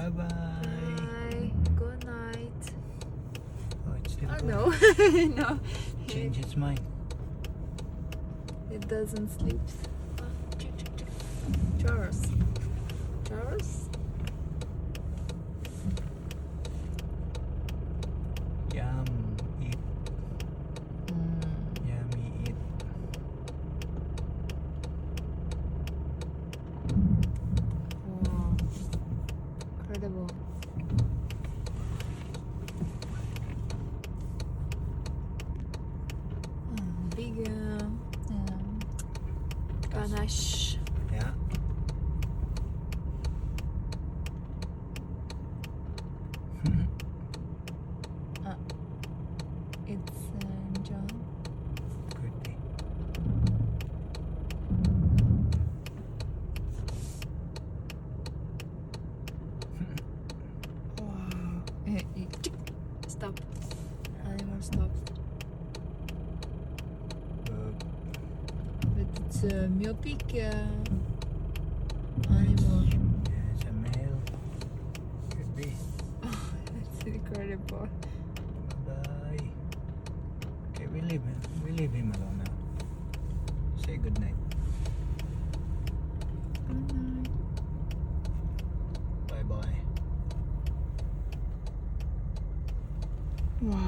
Bye bye. Bye. Good night. Oh, it's still Oh going. no. No. Change its mind. It doesn't sleep. Charles. Charles? Yum. Eat. Yummy eat. Wow. Incredible. Big ganache. Yeah. It's John. Could be. Wow. Stop. Animal stop. But it's a myopic animal. Yeah, it's a male. Could be. That's incredible. Bye. Okay, we leave him alone now. Say good night. Bye bye. Wow.